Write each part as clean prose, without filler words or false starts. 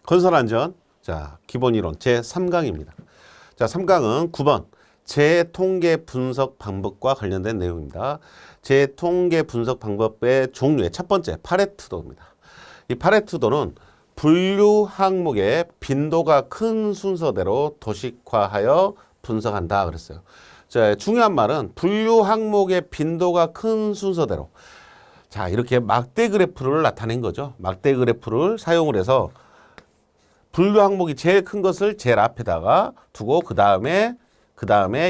건설안전. 자, 기본이론 제3강입니다. 자, 3강은 9번 재통계 분석 방법과 관련된 내용입니다. 재통계 분석 방법의 종류의 첫 번째 파레트도입니다. 이 파레트도는 분류 항목의 빈도가 큰 순서대로 도식화하여 분석한다 그랬어요. 자, 중요한 말은 분류 항목의 빈도가 큰 순서대로. 자, 이렇게 막대 그래프를 나타낸 거죠. 막대 그래프를 사용을 해서 분류 항목이 제일 큰 것을 제일 앞에다가 두고 그 다음에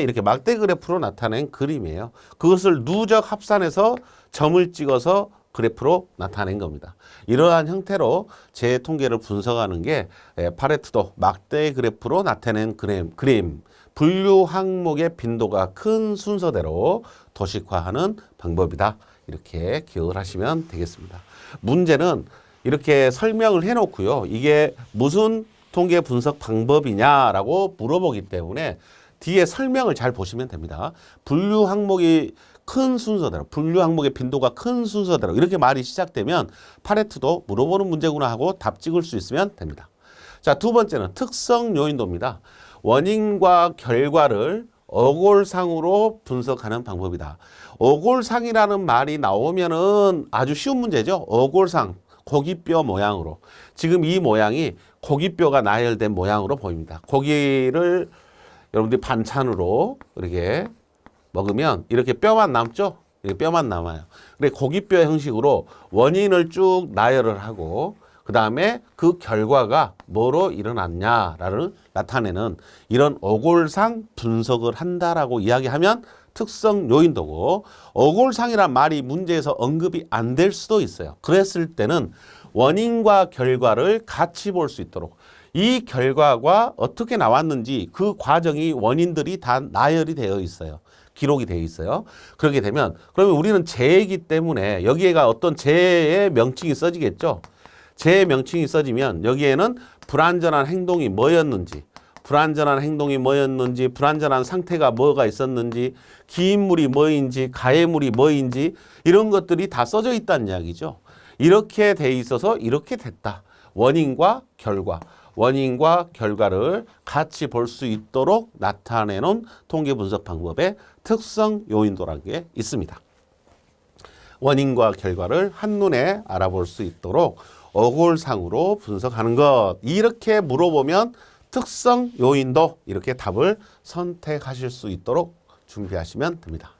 이렇게 막대 그래프로 나타낸 그림이에요. 그것을 누적 합산해서 점을 찍어서 그래프로 나타낸 겁니다. 이러한 형태로 제 통계를 분석하는 게 파레트도 막대 그래프로 나타낸 그림. 분류 항목의 빈도가 큰 순서대로 도식화하는 방법이다. 이렇게 기억을 하시면 되겠습니다. 문제는 이렇게 설명을 해놓고요. 이게 무슨 통계 분석 방법이냐라고 물어보기 때문에 뒤에 설명을 잘 보시면 됩니다. 분류 항목이 큰 순서대로, 분류 항목의 빈도가 큰 순서대로 이렇게 말이 시작되면 파레트도 물어보는 문제구나 하고 답 찍을 수 있으면 됩니다. 자, 두 번째는 특성 요인도입니다. 원인과 결과를 어골상으로 분석하는 방법이다. 어골상이라는 말이 나오면은 아주 쉬운 문제죠. 어골상. 고기뼈 모양으로. 지금 이 모양이 고기뼈가 나열된 모양으로 보입니다. 고기를 여러분들이 반찬으로 이렇게 먹으면 이렇게 뼈만 남죠? 이렇게 뼈만 남아요. 근데 고기뼈 형식으로 원인을 쭉 나열을 하고 그 다음에 그 결과가 뭐로 일어났냐를 나타내는 이런 어골상 분석을 한다라고 이야기하면 특성 요인도고, 어골상이란 말이 문제에서 언급이 안 될 수도 있어요. 그랬을 때는 원인과 결과를 같이 볼 수 있도록 이 결과가 어떻게 나왔는지 그 과정이 원인들이 다 나열이 되어 있어요. 기록이 되어 있어요. 그렇게 되면 그러면 우리는 재이기 때문에 여기에가 어떤 재의 명칭이 써지겠죠. 재의 명칭이 써지면 여기에는 불완전한 행동이 뭐였는지, 불완전한 행동이 뭐였는지, 불완전한 상태가 뭐가 있었는지, 기인물이 뭐인지, 가해물이 뭐인지 이런 것들이 다 써져 있다는 이야기죠. 이렇게 돼 있어서 이렇게 됐다. 원인과 결과, 원인과 결과를 같이 볼 수 있도록 나타내는 통계 분석 방법의 특성 요인도라는 게 있습니다. 원인과 결과를 한눈에 알아볼 수 있도록 어골상으로 분석하는 것. 이렇게 물어보면 특성 요인도 이렇게 답을 선택하실 수 있도록 준비하시면 됩니다.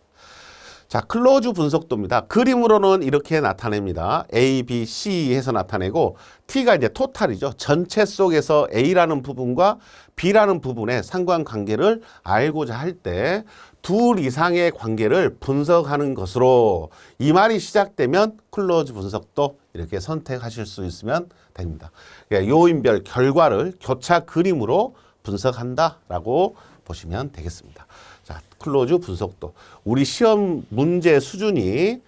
자, 클로즈 분석도입니다. 그림으로는 이렇게 나타냅니다. A, B, C 해서 나타내고 T가 이제 토탈이죠. 전체 속에서 A라는 부분과 B라는 부분의 상관관계를 알고자 할 때 둘 이상의 관계를 분석하는 것으로 이 말이 시작되면 클로즈 분석도 이렇게 선택하실 수 있으면 됩니다. 요인별 결과를 교차 그림으로 분석한다라고 보시면 되겠습니다. 자, 클로즈 분석도. 우리 시험 문제 수준이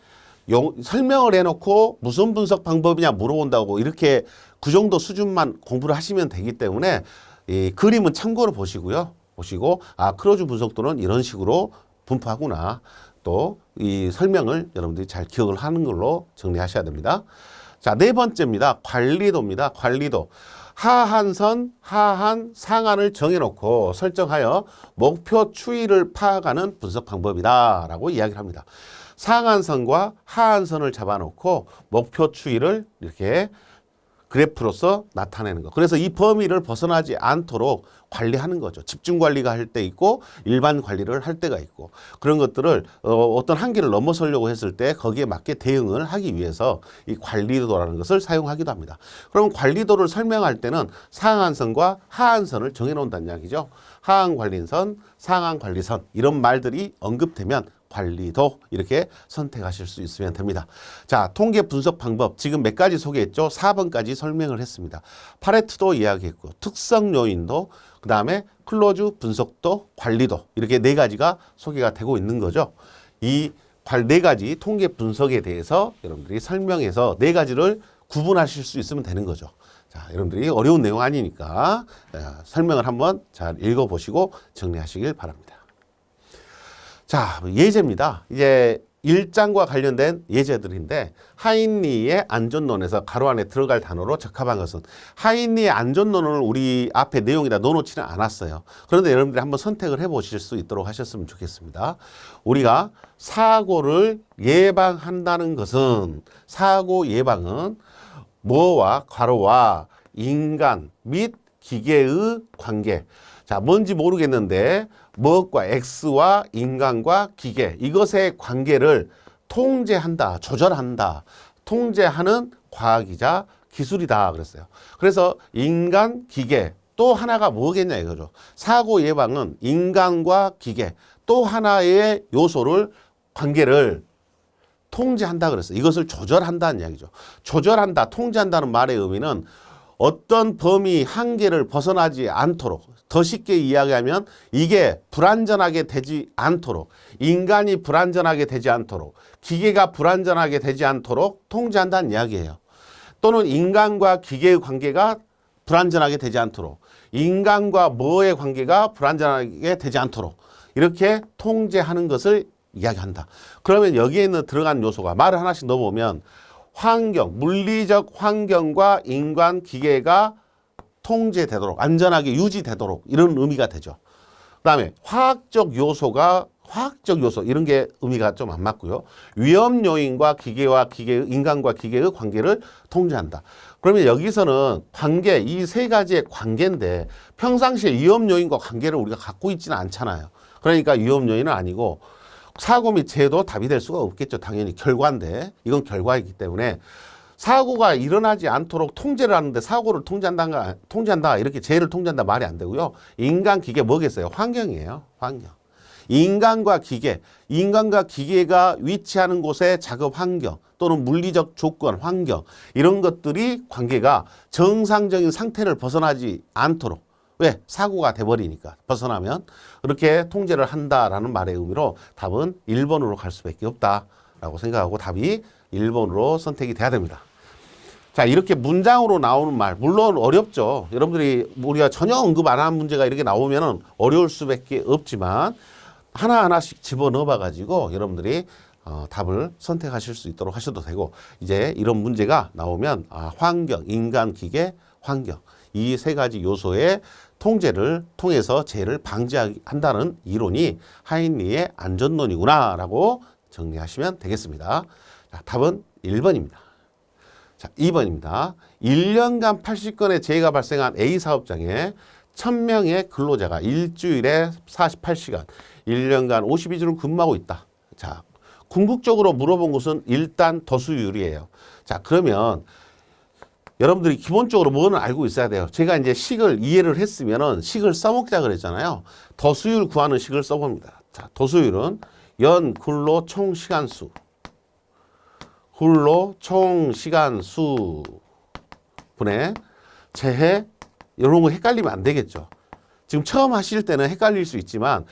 설명을 해놓고 무슨 분석 방법이냐 물어본다고 이렇게 그 정도 수준만 공부를 하시면 되기 때문에 이 그림은 참고로 보시고요. 보시고 클로즈 분석도는 이런 식으로 분포하구나. 또 이 설명을 여러분들이 잘 기억을 하는 걸로 정리하셔야 됩니다. 자, 네 번째입니다. 관리도입니다. 관리도. 하한선, 하한, 상한을 정해놓고 설정하여 목표 추이를 파악하는 분석 방법이다 라고 이야기를 합니다. 상한선과 하한선을 잡아놓고 목표 추이를 이렇게 그래프로서 나타내는 것. 그래서 이 범위를 벗어나지 않도록 관리하는 거죠. 집중 관리가 할 때 있고 일반 관리를 할 때가 있고 그런 것들을 어떤 한계를 넘어서려고 했을 때 거기에 맞게 대응을 하기 위해서 이 관리도라는 것을 사용하기도 합니다. 그럼 관리도를 설명할 때는 상한선과 하한선을 정해놓는다는 이야기죠. 하한관리선, 상한관리선 이런 말들이 언급되면 관리도 이렇게 선택하실 수 있으면 됩니다. 자, 통계 분석 방법 지금 몇 가지 소개했죠. 4번까지 설명을 했습니다. 파레트도 이야기했고 특성 요인도 그 다음에 클로즈 분석도 관리도 이렇게 네 가지가 소개가 되고 있는 거죠. 이 네 가지 통계 분석에 대해서 여러분들이 설명해서 네 가지를 구분하실 수 있으면 되는 거죠. 자, 여러분들이 어려운 내용 아니니까 설명을 한번 잘 읽어보시고 정리하시길 바랍니다. 자, 예제입니다. 이제 일장과 관련된 예제들인데 하인리의 안전론에서 가로 안에 들어갈 단어로 적합한 것은 하인리의 안전론을 우리 앞에 내용에다 넣어놓지는 않았어요. 그런데 여러분들이 한번 선택을 해보실 수 있도록 하셨으면 좋겠습니다. 우리가 사고를 예방한다는 것은 사고 예방은 뭐와 괄호와 인간 및 기계의 관계. 자, 뭔지 모르겠는데 무엇과 X와 인간과 기계 이것의 관계를 통제한다, 조절한다, 통제하는 과학이자 기술이다 그랬어요. 그래서 인간, 기계 또 하나가 뭐겠냐 이거죠. 사고 예방은 인간과 기계 또 하나의 요소를 관계를 통제한다 그랬어요. 이것을 조절한다는 이야기죠. 조절한다, 통제한다는 말의 의미는 어떤 범위 한계를 벗어나지 않도록 더 쉽게 이야기하면 이게 불안전하게 되지 않도록 인간이 불안전하게 되지 않도록 기계가 불안전하게 되지 않도록 통제한다는 이야기예요. 또는 인간과 기계의 관계가 불안전하게 되지 않도록 인간과 뭐의 관계가 불안전하게 되지 않도록 이렇게 통제하는 것을 이야기한다. 그러면 여기에 있는 들어간 요소가 말을 하나씩 넣어보면 환경, 물리적 환경과 인간 기계가 통제되도록 안전하게 유지되도록 이런 의미가 되죠. 그 다음에 화학적 요소 이런 게 의미가 좀 안 맞고요. 위험 요인과 인간과 기계의 관계를 통제한다. 그러면 여기서는 관계, 이 세 가지의 관계인데 평상시에 위험 요인과 관계를 우리가 갖고 있지는 않잖아요. 그러니까 위험 요인은 아니고 사고 및 재해도 답이 될 수가 없겠죠. 당연히 결과인데 이건 결과이기 때문에 사고가 일어나지 않도록 통제를 하는데 사고를 통제한다 이렇게 재해를 통제한다 말이 안 되고요. 인간 기계 뭐겠어요? 환경이에요. 환경. 인간과 기계가 위치하는 곳의 작업 환경 또는 물리적 조건, 환경 이런 것들이 관계가 정상적인 상태를 벗어나지 않도록 왜? 사고가 돼버리니까 벗어나면 그렇게 통제를 한다라는 말의 의미로 답은 1번으로 갈 수밖에 없다라고 생각하고 답이 1번으로 선택이 돼야 됩니다. 자, 이렇게 문장으로 나오는 말 물론 어렵죠. 여러분들이 우리가 전혀 언급 안 한 문제가 이렇게 나오면 어려울 수밖에 없지만 하나하나씩 집어넣어 봐가지고 여러분들이 답을 선택하실 수 있도록 하셔도 되고 이제 이런 문제가 나오면 환경, 인간, 기계, 환경 이 세 가지 요소의 통제를 통해서 재해를 방지한다는 이론이 하인리의 안전론이구나 라고 정리하시면 되겠습니다. 자, 답은 1번입니다. 자, 2번입니다. 1년간 80건의 재해가 발생한 A 사업장에 1000명의 근로자가 일주일에 48시간, 1년간 52주를 근무하고 있다. 자, 궁극적으로 물어본 것은 일단 더수율이에요. 자, 그러면 여러분들이 기본적으로 뭐는 알고 있어야 돼요. 제가 이제 식을 이해를 했으면은 식을 써먹자 그랬잖아요. 더수율 구하는 식을 써봅니다. 자, 더수율은 연 근로 총 시간수. 근로 총 시간수 분의 재해 이런 거 헷갈리면 안 되겠죠. 지금 처음 하실 때는 헷갈릴 수 있지만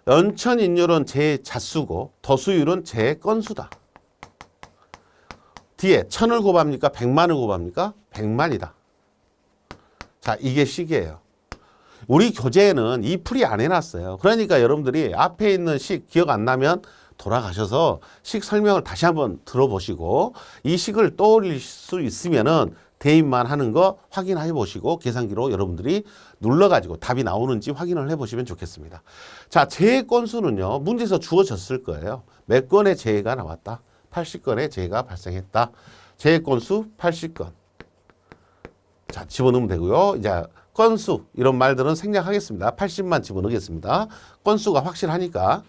연천인율은 재해 자수고 더수율은 재해 건수다. 뒤에 1000을 곱합니까? 100만을 곱합니까? 100만이다. 자, 이게 식이에요. 우리 교재에는 이 풀이 안 해놨어요. 그러니까 여러분들이 앞에 있는 식 기억 안 나면 돌아가셔서 식 설명을 다시 한번 들어보시고 이 식을 떠올릴 수 있으면은 대입만 하는 거 확인해 보시고 계산기로 여러분들이 눌러가지고 답이 나오는지 확인을 해보시면 좋겠습니다. 자, 재해 건수는요. 문제에서 주어졌을 거예요. 몇 건의 재해가 나왔다. 80건의 재해가 발생했다. 재해 건수 80건. 자, 집어넣으면 되고요. 이제 건수 이런 말들은 생략하겠습니다. 80만 집어넣겠습니다. 건수가 확실하니까.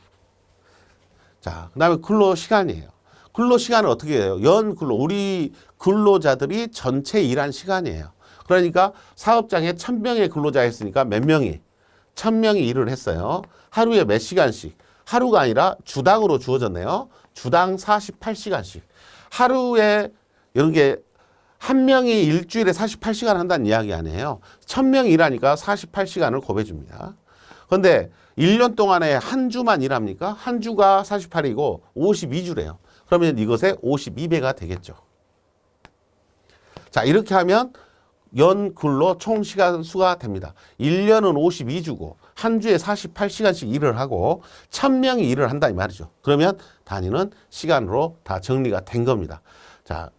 자, 그 다음에 근로시간이에요. 근로시간은 어떻게 해요? 연근로, 우리 근로자들이 전체 일한 시간이에요. 그러니까 사업장에 1000명의 근로자 했으니까 몇 명이? 1000명이 일을 했어요. 하루에 몇 시간씩? 하루가 아니라 주당으로 주어졌네요. 주당 48시간씩. 하루에 이런 게 한 명이 일주일에 48시간 한다는 이야기 아니에요. 1000명이 일하니까 48시간을 곱해줍니다. 그런데 1년 동안에 한 주만 일합니까? 한 주가 48이고 52주래요. 그러면 이것의 52배가 되겠죠. 자, 이렇게 하면 연 근로 총 시간 수가 됩니다. 1년은 52주고 한 주에 48시간씩 일을 하고 1000명이 일을 한다 이 말이죠. 그러면 단위는 시간으로 다 정리가 된 겁니다. 자,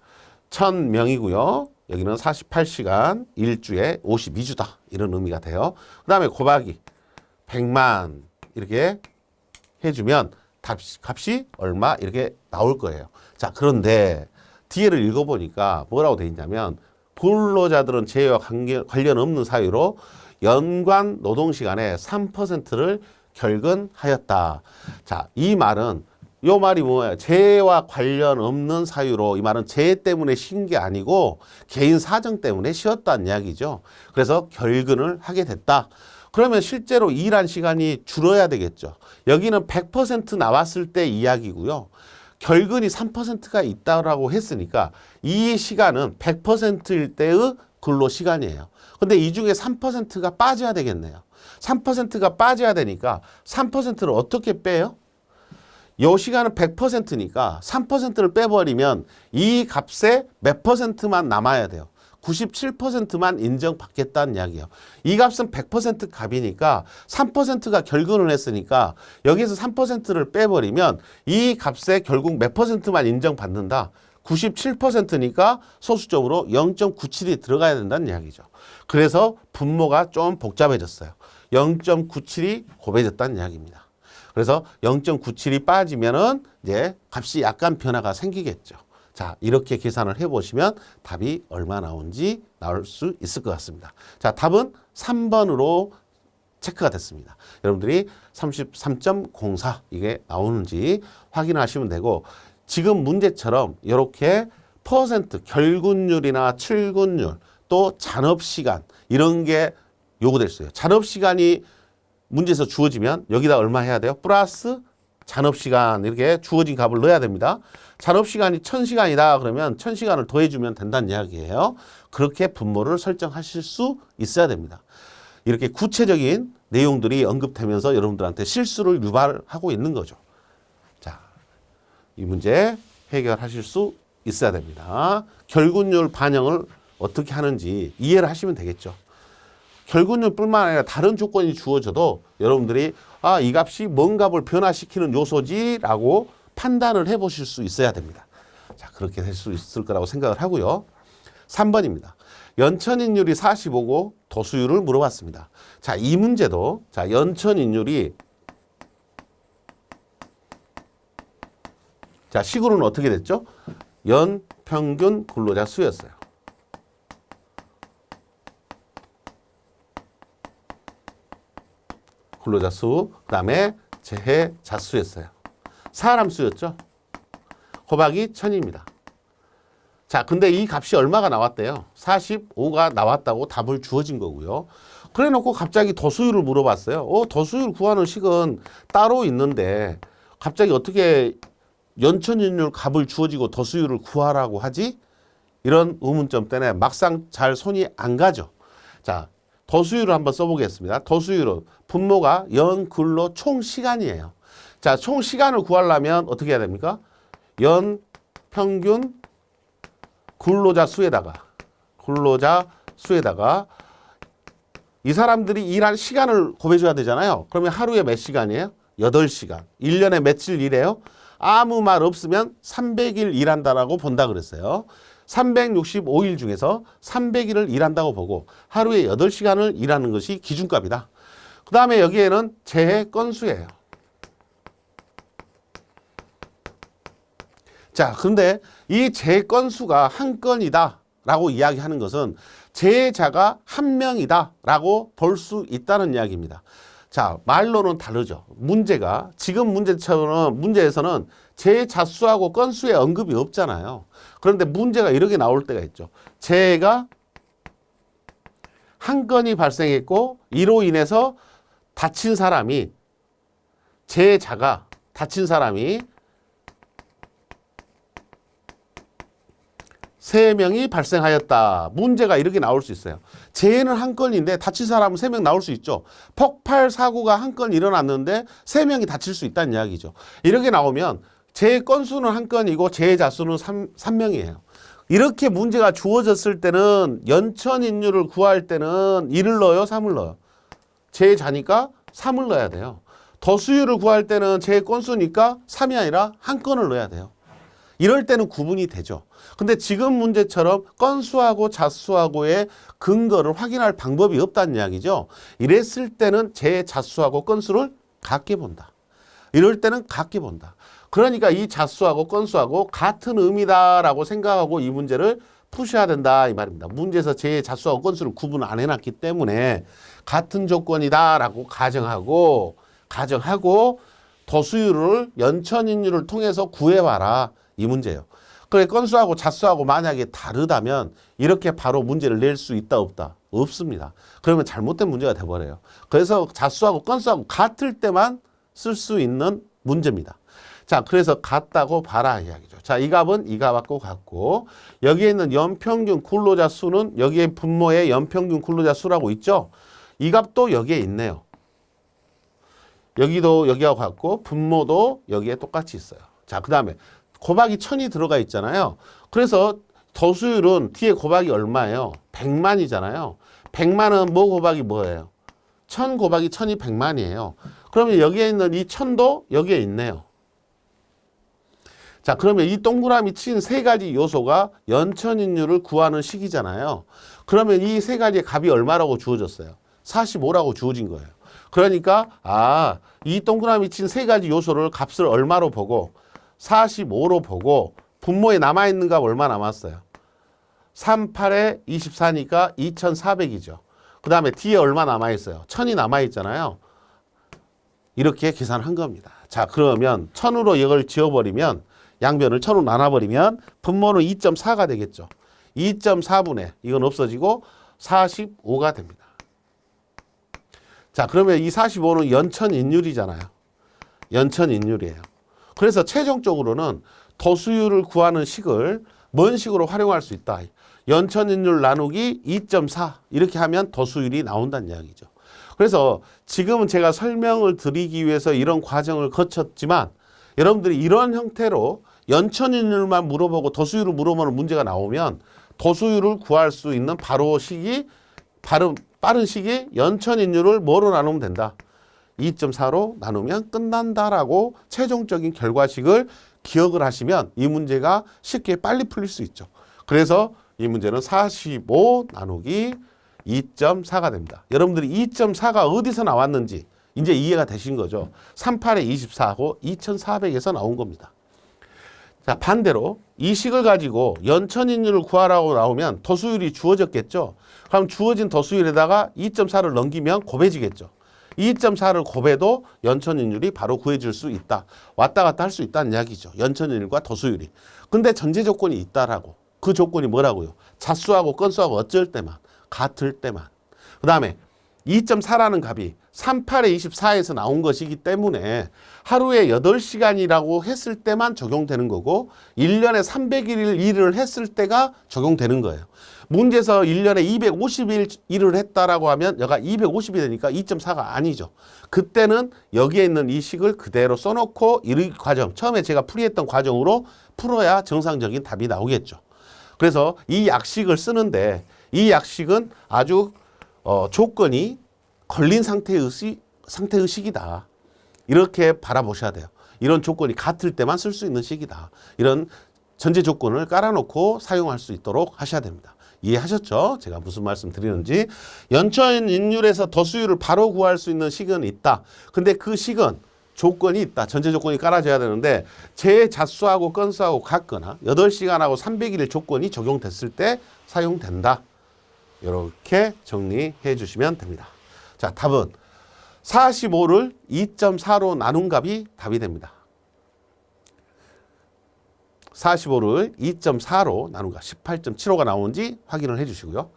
1000명이고요. 여기는 48시간, 일주에 52주다. 이런 의미가 돼요. 그 다음에 곱하기 100만 이렇게 해주면 값이 얼마 이렇게 나올 거예요. 자, 그런데 뒤에를 읽어보니까 뭐라고 돼 있냐면 근로자들은 재해와 관련 없는 사유로 연간 노동시간의 3%를 결근하였다. 자, 이 말은 요 말이 뭐예요? 재해와 관련 없는 사유로 이 말은 재해 때문에 쉰 게 아니고 개인 사정 때문에 쉬었다는 이야기죠. 그래서 결근을 하게 됐다. 그러면 실제로 일한 시간이 줄어야 되겠죠. 여기는 100% 나왔을 때 이야기고요. 결근이 3%가 있다라고 했으니까 이 시간은 100%일 때의 근로 시간이에요. 근데 이 중에 3%가 빠져야 되겠네요. 3%가 빠져야 되니까 3%를 어떻게 빼요? 이 시간은 100%니까 3%를 빼버리면 이 값에 몇 %만 남아야 돼요. 97%만 인정받겠다는 이야기예요. 이 값은 100% 값이니까 3%가 결근을 했으니까 여기서 3%를 빼버리면 이 값에 결국 몇 %만 인정받는다. 97%니까 소수점으로 0.97이 들어가야 된다는 이야기죠. 그래서 분모가 좀 복잡해졌어요. 0.97이 곱해졌다는 이야기입니다. 그래서 0.97이 빠지면은 이제 값이 약간 변화가 생기겠죠. 자, 이렇게 계산을 해보시면 답이 얼마 나온지 나올 수 있을 것 같습니다. 자, 답은 3번으로 체크가 됐습니다. 여러분들이 33.04 이게 나오는지 확인하시면 되고 지금 문제처럼 이렇게 퍼센트, 결근율이나 출근율 또 잔업시간 이런 게 요구될 수 있어요. 잔업시간이 문제에서 주어지면 여기다 얼마 해야 돼요? 플러스 잔업시간 이렇게 주어진 값을 넣어야 됩니다. 잔업시간이 1000시간이다 그러면 1000시간을 더해주면 된다는 이야기예요. 그렇게 분모를 설정하실 수 있어야 됩니다. 이렇게 구체적인 내용들이 언급되면서 여러분들한테 실수를 유발하고 있는 거죠. 자, 이 문제 해결하실 수 있어야 됩니다. 결근율 반영을 어떻게 하는지 이해를 하시면 되겠죠. 결근율뿐만 아니라 다른 조건이 주어져도 여러분들이 이 값이 뭔 값을 변화시키는 요소지라고 판단을 해보실 수 있어야 됩니다. 자, 그렇게 될 수 있을 거라고 생각을 하고요. 3번입니다. 연천인율이 45고 도수율을 물어봤습니다. 자, 이 문제도 자, 연천인율이 자, 식으로는 어떻게 됐죠? 연평균 근로자 수였어요. 근로자 수, 그 다음에 재해 자수였어요. 사람 수였죠. 곱하기 1000입니다. 자, 근데 이 값이 얼마가 나왔대요? 45가 나왔다고 답을 주어진 거고요. 그래 놓고 갑자기 도수율을 물어봤어요. 도수율 구하는 식은 따로 있는데 갑자기 어떻게 연천인율 값을 주어지고 도수율을 구하라고 하지? 이런 의문점 때문에 막상 잘 손이 안 가죠. 자, 도수율을 한번 써보겠습니다. 도수율은 분모가 연근로 총시간이에요. 자, 총시간을 구하려면 어떻게 해야 됩니까? 연평균 근로자 수에다가 이 사람들이 일한 시간을 곱해줘야 되잖아요. 그러면 하루에 몇 시간이에요? 8시간. 1년에 며칠 일해요? 아무 말 없으면 300일 일한다라고 본다 그랬어요. 365일 중에서 300일을 일한다고 보고 하루에 8시간을 일하는 것이 기준값이다. 그 다음에 여기에는 재해 건수예요. 자, 그런데 이 재해 건수가 한 건이다 라고 이야기하는 것은 재해자가 한 명이다 라고 볼 수 있다는 이야기입니다. 자, 말로는 다르죠. 문제가 지금 문제에서는 재해자 수하고 건수의 언급이 없잖아요. 그런데 문제가 이렇게 나올 때가 있죠. 재해가 한 건이 발생했고 이로 인해서 다친 사람이 재해자가 다친 사람이 3명이 발생하였다. 문제가 이렇게 나올 수 있어요. 재해는 한 건인데 다친 사람은 3명 나올 수 있죠. 폭발 사고가 한 건 일어났는데 3명이 다칠 수 있다는 이야기죠. 이렇게 나오면 재해 건수는 한 건이고 재해자 수는 3명이에요. 이렇게 문제가 주어졌을 때는 연천인율을 구할 때는 1을 넣어요? 3을 넣어요? 재해자니까 3을 넣어야 돼요. 더수율을 구할 때는 제 건수니까 3이 아니라 한 건을 넣어야 돼요. 이럴 때는 구분이 되죠. 근데 지금 문제처럼 건수하고 자수하고의 근거를 확인할 방법이 없다는 이야기죠. 이랬을 때는 제 자수하고 건수를 같게 본다. 이럴 때는 같게 본다. 그러니까 이 자수하고 건수하고 같은 의미다라고 생각하고 이 문제를 푸셔야 된다 이 말입니다. 문제에서 제 자수하고 건수를 구분 안 해놨기 때문에 같은 조건이다라고 가정하고 더수율을 연천인율을 통해서 구해봐라 이 문제예요. 그래 건수하고 자수하고 만약에 다르다면 이렇게 바로 문제를 낼 수 있다 없다? 없습니다. 그러면 잘못된 문제가 돼버려요. 그래서 자수하고 건수하고 같을 때만 쓸 수 있는 문제입니다. 자, 그래서 같다고 봐라 이야기죠. 자, 이 값은 이 값하고 같고 여기에 있는 연평균 근로자 수는 여기에 분모에 연평균 근로자 수라고 있죠. 이 값도 여기에 있네요. 여기도 여기하고 같고 분모도 여기에 똑같이 있어요. 자, 그 다음에 곱하기 1000이 들어가 있잖아요. 그래서 더수율은 뒤에 곱하기 얼마예요? 100만이잖아요. 100만은 뭐 곱하기 뭐예요? 1000 곱하기 1000이 100만이에요. 그러면 여기에 있는 이 1000도 여기에 있네요. 자, 그러면 이 동그라미 친 세 가지 요소가 연천인율을 구하는 식이잖아요. 그러면 이 세 가지의 값이 얼마라고 주어졌어요? 45라고 주어진 거예요. 그러니까 이 동그라미 친 세 가지 요소를 값을 얼마로 보고 45로 보고 분모에 남아있는 값 얼마 남았어요? 38에 24니까 2400이죠. 그 다음에 뒤에 얼마 남아있어요? 1000이 남아있잖아요. 이렇게 계산한 겁니다. 자, 그러면 1000으로 이걸 지워버리면 양변을 1000으로 나눠버리면 분모는 2.4가 되겠죠. 2.4분의 이건 없어지고 45가 됩니다. 자, 그러면 이 45는 연천인율이잖아요. 연천인율이에요. 그래서 최종적으로는 더수율을 구하는 식을 뭔 식으로 활용할 수 있다. 연천인율 나누기 2.4 이렇게 하면 더수율이 나온다는 이야기죠. 그래서 지금은 제가 설명을 드리기 위해서 이런 과정을 거쳤지만 여러분들이 이런 형태로 연천인율만 물어보고 더수율을 물어보는 문제가 나오면 더수율을 구할 수 있는 빠른 식이 연천인율을 뭐로 나누면 된다? 2.4로 나누면 끝난다라고 최종적인 결과식을 기억을 하시면 이 문제가 쉽게 빨리 풀릴 수 있죠. 그래서 이 문제는 45 나누기 2.4가 됩니다. 여러분들이 2.4가 어디서 나왔는지 이제 이해가 되신 거죠. 38에 24하고 2400에서 나온 겁니다. 자, 반대로 이 식을 가지고 연천인율을 구하라고 나오면 더수율이 주어졌겠죠. 그럼 주어진 더수율에다가 2.4를 넘기면 곱해지겠죠. 2.4를 곱해도 연천인율이 바로 구해질 수 있다. 왔다 갔다 할 수 있다는 이야기죠. 연천인율과 더수율이. 근데 전제 조건이 있다라고. 그 조건이 뭐라고요? 자수하고 건수하고 어쩔 때만, 같을 때만. 그 다음에 2.4라는 값이 38에 24에서 나온 것이기 때문에 하루에 8시간이라고 했을 때만 적용되는 거고 1년에 300일 일을 했을 때가 적용되는 거예요. 문제에서 1년에 250일 일을 했다라고 하면 여기가 250이 되니까 2.4가 아니죠. 그때는 여기에 있는 이 식을 그대로 써놓고 이 과정, 처음에 제가 풀이했던 과정으로 풀어야 정상적인 답이 나오겠죠. 그래서 이 약식을 쓰는데 이 약식은 아주 조건이 걸린 상태의 식이다. 이렇게 바라보셔야 돼요. 이런 조건이 같을 때만 쓸 수 있는 식이다. 이런 전제 조건을 깔아놓고 사용할 수 있도록 하셔야 됩니다. 이해하셨죠? 제가 무슨 말씀 드리는지. 연천인율에서 더수율을 바로 구할 수 있는 식은 있다. 근데 그 식은 조건이 있다. 전제 조건이 깔아져야 되는데 제자수하고 건수하고 같거나 8시간하고 300일의 조건이 적용됐을 때 사용된다. 이렇게 정리해 주시면 됩니다. 자, 답은 45를 2.4로 나눈 값이 답이 됩니다. 45를 2.4로 나눈 값 18.75가 나오는지 확인을 해 주시고요.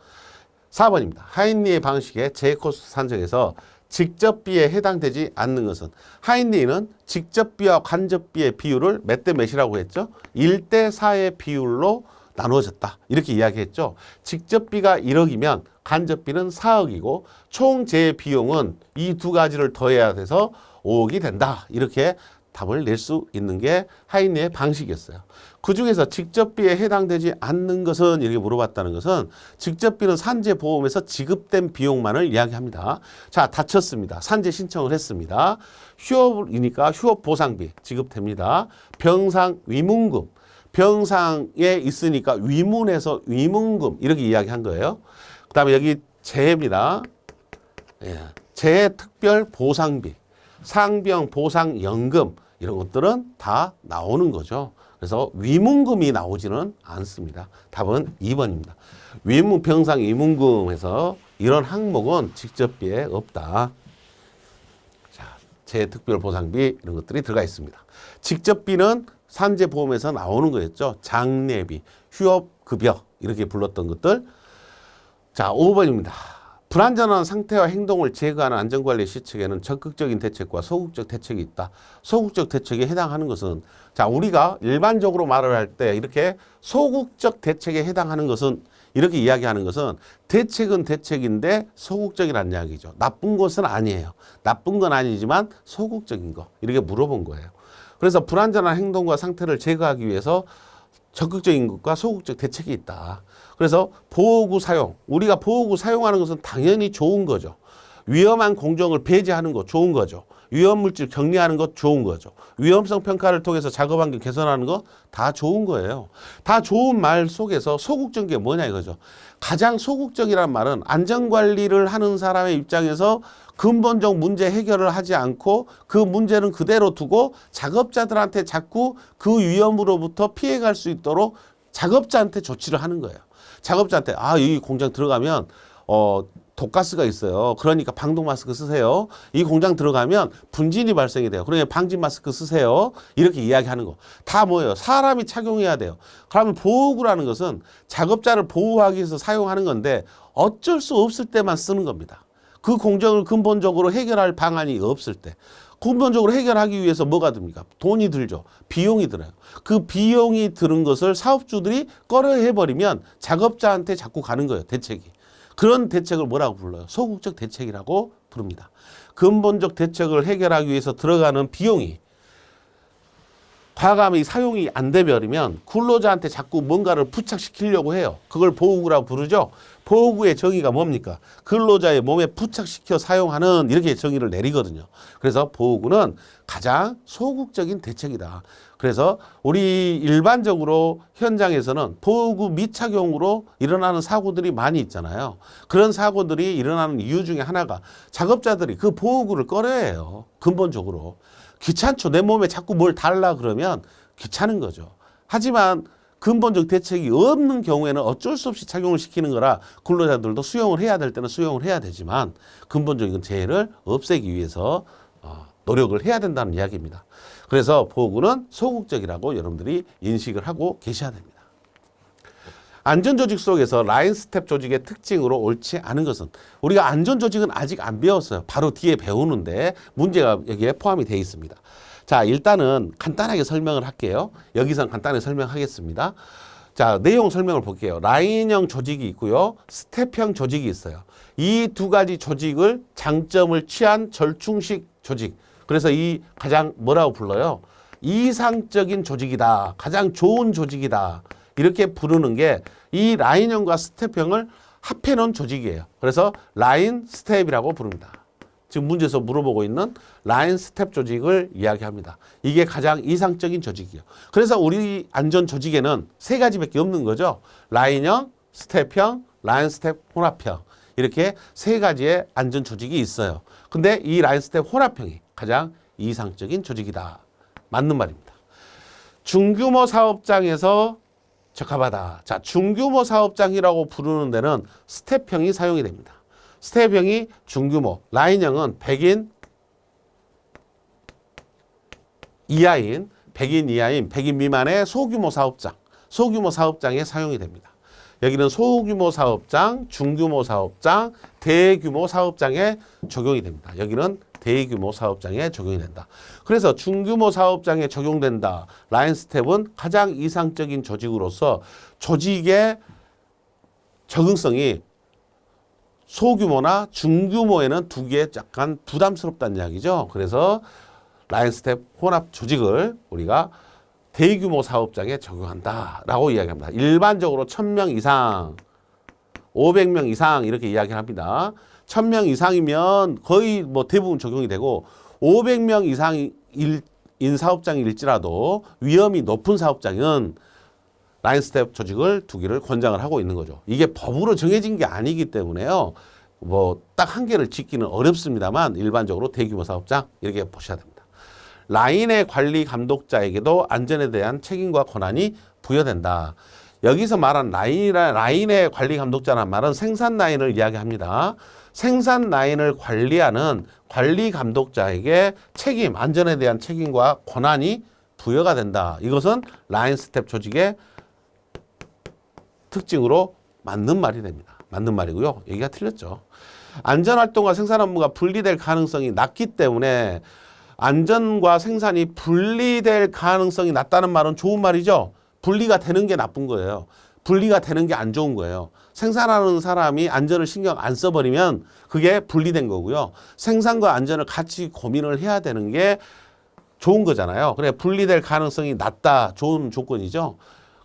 4번입니다. 하인리의 방식의 제코스 산정에서 직접비에 해당되지 않는 것은 하인리는 직접비와 간접비의 비율을 몇 대 몇이라고 했죠? 1대 4의 비율로 나누어졌다. 이렇게 이야기했죠. 직접비가 1억이면 간접비는 4억이고 총 재비용은 이 두 가지를 더해야 돼서 5억이 된다. 이렇게 답을 낼 수 있는 게 하인리의 방식이었어요. 그중에서 직접비에 해당되지 않는 것은 이렇게 물어봤다는 것은 직접비는 산재보험에서 지급된 비용만을 이야기합니다. 자, 다쳤습니다. 산재 신청을 했습니다. 휴업이니까 휴업보상비 지급됩니다. 병상 위문금. 병상에 있으니까 위문에서 위문금 이렇게 이야기한 거예요. 그 다음에 여기 재해입니다. 예, 재해특별보상비, 상병보상연금 이런 것들은 다 나오는 거죠. 그래서 위문금이 나오지는 않습니다. 답은 2번입니다. 병상 위문금에서 이런 항목은 직접비에 없다. 자, 재해특별보상비 이런 것들이 들어가 있습니다. 직접비는 산재보험에서 나오는 거였죠. 장례비, 휴업급여 이렇게 불렀던 것들. 자, 5번입니다. 불안전한 상태와 행동을 제거하는 안전관리 시책에는 적극적인 대책과 소극적 대책이 있다. 소극적 대책에 해당하는 것은 자, 우리가 일반적으로 말을 할 때 이렇게 소극적 대책에 해당하는 것은 이렇게 이야기하는 것은 대책은 대책인데 소극적이라는 이야기죠. 나쁜 것은 아니에요. 나쁜 건 아니지만 소극적인 거 이렇게 물어본 거예요. 그래서 불안전한 행동과 상태를 제거하기 위해서 적극적인 것과 소극적 대책이 있다. 그래서 보호구 사용, 우리가 보호구 사용하는 것은 당연히 좋은 거죠. 위험한 공정을 배제하는 것 좋은 거죠. 위험물질 격리하는 것 좋은 거죠. 위험성 평가를 통해서 작업 환경 개선하는 거 다 좋은 거예요. 다 좋은 말 속에서 소극적인 게 뭐냐 이거죠. 가장 소극적이란 말은 안전관리를 하는 사람의 입장에서 근본적 문제 해결을 하지 않고 그 문제는 그대로 두고 작업자들한테 자꾸 그 위험으로부터 피해갈 수 있도록 작업자한테 조치를 하는 거예요. 작업자한테 이 공장 들어가면 독가스가 있어요. 그러니까 방독 마스크 쓰세요. 이 공장 들어가면 분진이 발생이 돼요. 그러니까 방진 마스크 쓰세요. 이렇게 이야기하는 거. 다 뭐예요? 사람이 착용해야 돼요. 그러면 보호구라는 것은 작업자를 보호하기 위해서 사용하는 건데 어쩔 수 없을 때만 쓰는 겁니다. 그 공정을 근본적으로 해결할 방안이 없을 때. 근본적으로 해결하기 위해서 뭐가 듭니까? 돈이 들죠. 비용이 들어요. 그 비용이 드는 것을 사업주들이 꺼려해버리면 작업자한테 자꾸 가는 거예요. 대책이. 그런 대책을 뭐라고 불러요? 소극적 대책이라고 부릅니다. 근본적 대책을 해결하기 위해서 들어가는 비용이 과감히 사용이 안 되버리면 근로자한테 자꾸 뭔가를 부착시키려고 해요. 그걸 보호구라고 부르죠. 보호구의 정의가 뭡니까? 근로자의 몸에 부착시켜 사용하는 이렇게 정의를 내리거든요. 그래서 보호구는 가장 소극적인 대책이다. 그래서 우리 일반적으로 현장에서는 보호구 미착용으로 일어나는 사고들이 많이 있잖아요. 그런 사고들이 일어나는 이유 중에 하나가 작업자들이 그 보호구를 꺼려해요. 근본적으로. 귀찮죠. 내 몸에 자꾸 뭘 달라 그러면 귀찮은 거죠. 하지만 근본적 대책이 없는 경우에는 어쩔 수 없이 착용을 시키는 거라 근로자들도 수용을 해야 될 때는 수용을 해야 되지만 근본적인 재해를 없애기 위해서 노력을 해야 된다는 이야기입니다. 그래서 보호구는 소극적이라고 여러분들이 인식을 하고 계셔야 됩니다. 안전조직 속에서 라인 스텝 조직의 특징으로 옳지 않은 것은 우리가 안전조직은 아직 안 배웠어요. 바로 뒤에 배우는데 문제가 여기에 포함이 되어 있습니다. 자, 일단은 간단하게 설명을 할게요. 여기선 간단하게 설명하겠습니다. 자, 내용 설명을 볼게요. 라인형 조직이 있고요. 스텝형 조직이 있어요. 이 두 가지 조직을 장점을 취한 절충식 조직. 그래서 이 가장 뭐라고 불러요? 이상적인 조직이다. 가장 좋은 조직이다. 이렇게 부르는 게 이 라인형과 스텝형을 합해 놓은 조직이에요. 그래서 라인 스텝이라고 부릅니다. 지금 문제에서 물어보고 있는 라인 스텝 조직을 이야기합니다. 이게 가장 이상적인 조직이에요. 그래서 우리 안전 조직에는 세 가지밖에 없는 거죠. 라인형, 스텝형, 라인 스텝 혼합형. 이렇게 세 가지의 안전 조직이 있어요. 근데 이 라인 스텝 혼합형이 가장 이상적인 조직이다. 맞는 말입니다. 중규모 사업장에서 적합하다. 자, 중규모 사업장이라고 부르는 데는 스텝형이 사용이 됩니다. 스텝형이 중규모, 라인형은 100인 이하인, 100인 미만의 소규모 사업장, 소규모 사업장에 사용이 됩니다. 여기는 소규모 사업장, 중규모 사업장, 대규모 사업장에 적용이 됩니다. 여기는 대규모 사업장에 적용이 된다. 그래서 중규모 사업장에 적용된다. 라인 스텝은 가장 이상적인 조직으로서 조직의 적응성이 소규모나 중규모에는 두기에 약간 부담스럽다는 이야기죠. 그래서 라인스텝 혼합 조직을 우리가 대규모 사업장에 적용한다라고 이야기합니다. 일반적으로 1000명 이상, 500명 이상 이렇게 이야기를 합니다. 1000명 이상이면 거의 뭐 대부분 적용이 되고 500명 이상인 사업장일지라도 위험이 높은 사업장은 라인스텝 조직을 두기를 권장을 하고 있는 거죠. 이게 법으로 정해진 게 아니기 때문에요. 뭐 딱 한 개를 짓기는 어렵습니다만 일반적으로 대규모 사업장 이렇게 보셔야 됩니다. 라인의 관리 감독자에게도 안전에 대한 책임과 권한이 부여된다. 여기서 말한 라인의 관리 감독자란 말은 생산 라인을 이야기합니다. 생산 라인을 관리하는 관리 감독자에게 책임, 안전에 대한 책임과 권한이 부여가 된다. 이것은 라인스텝 조직의 특징으로 맞는 말이 됩니다. 맞는 말이고요. 얘기가 틀렸죠. 안전활동과 생산 업무가 분리될 가능성이 낮기 때문에 안전과 생산이 분리될 가능성이 낮다는 말은 좋은 말이죠. 분리가 되는 게 나쁜 거예요. 분리가 되는 게 안 좋은 거예요. 생산하는 사람이 안전을 신경 안 써버리면 그게 분리된 거고요. 생산과 안전을 같이 고민을 해야 되는 게 좋은 거잖아요. 그래 분리될 가능성이 낮다. 좋은 조건이죠.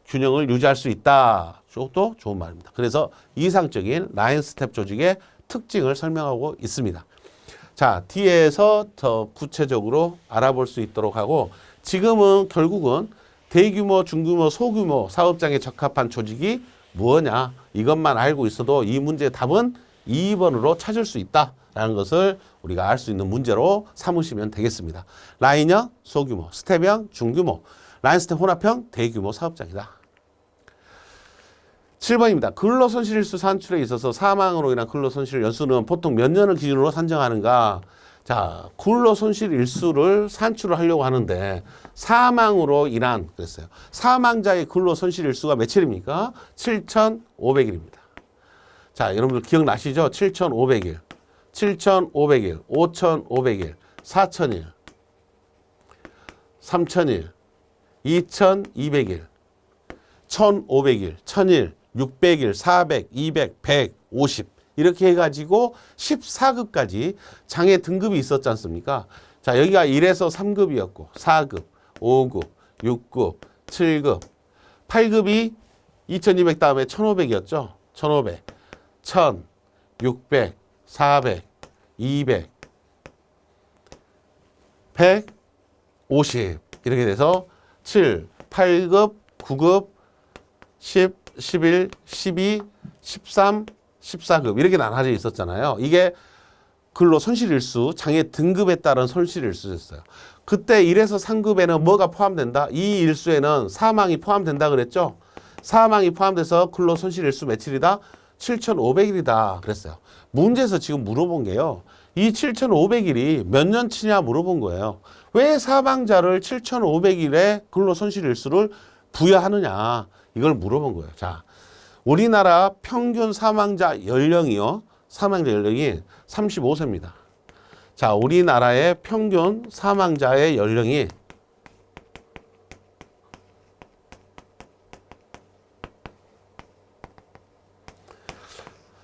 균형을 유지할 수 있다. 이것도 좋은 말입니다. 그래서 이상적인 라인스텝 조직의 특징을 설명하고 있습니다. 자, 뒤에서 더 구체적으로 알아볼 수 있도록 하고 지금은 결국은 대규모, 중규모, 소규모 사업장에 적합한 조직이 무엇냐 이것만 알고 있어도 이 문제의 답은 2번으로 찾을 수 있다라는 것을 우리가 알 수 있는 문제로 삼으시면 되겠습니다. 라인형, 소규모, 스텝형, 중규모, 라인스텝 혼합형, 대규모 사업장이다. 7번입니다. 근로손실일수 산출에 있어서 사망으로 인한 근로손실 연수는 보통 몇 년을 기준으로 산정하는가? 자, 근로손실일수를 산출을 하려고 하는데 사망으로 인한 그랬어요. 사망자의 근로손실일수가 며칠입니까? 7,500일입니다. 자, 여러분들 기억나시죠? 7,500일, 7,500일, 5,500일, 4,000일, 3,000일, 2,200일, 1,500일, 1,000일, 600일, 400, 200, 100, 50 이렇게 해가지고 14급까지 장애 등급이 있었지 않습니까? 자, 여기가 1에서 3급이었고 4급, 5급, 6급, 7급, 8급이 2200 다음에 1500이었죠. 1500, 1000, 600, 400, 200, 100, 50 이렇게 돼서 7, 8급, 9급, 10, 11, 12, 13, 14급 이렇게 나눠져 있었잖아요. 이게 근로 손실일수, 장애 등급에 따른 손실일수였어요. 그때 1에서 3급에는 뭐가 포함된다? 이 일수에는 사망이 포함된다 그랬죠? 사망이 포함돼서 근로 손실일수 며칠이다? 7,500일이다 그랬어요. 문제에서 지금 물어본 게요. 이 7,500일이 몇 년치냐 물어본 거예요. 왜 사망자를 7,500일의 근로 손실일수를 부여하느냐 이걸 물어본 거예요. 자, 우리나라 평균 사망자 연령이요. 사망자 연령이 35세입니다. 자, 우리나라의 평균 사망자의 연령이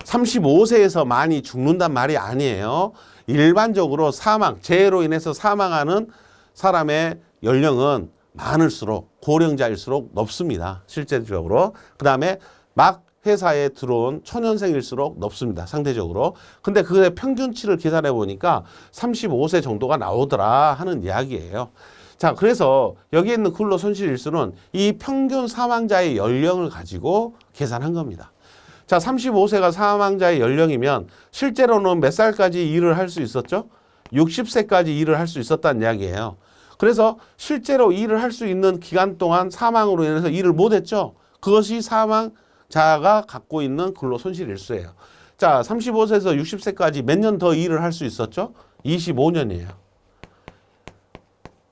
35세에서 많이 죽는단 말이 아니에요. 일반적으로 사망, 재해로 인해서 사망하는 사람의 연령은 많을수록 고령자일수록 높습니다. 실제적으로. 그 다음에 막 회사에 들어온 초년생일수록 높습니다. 상대적으로. 근데 그의 평균치를 계산해 보니까 35세 정도가 나오더라 하는 이야기예요. 자, 그래서 여기 있는 근로손실일수는 이 평균 사망자의 연령을 가지고 계산한 겁니다. 자, 35세가 사망자의 연령이면 실제로는 몇 살까지 일을 할 수 있었죠? 60세까지 일을 할 수 있었다는 이야기예요. 그래서 실제로 일을 할 수 있는 기간 동안 사망으로 인해서 일을 못했죠. 그것이 사망자가 갖고 있는 근로손실일수예요. 자, 35세에서 60세까지 몇 년 더 일을 할 수 있었죠? 25년이에요.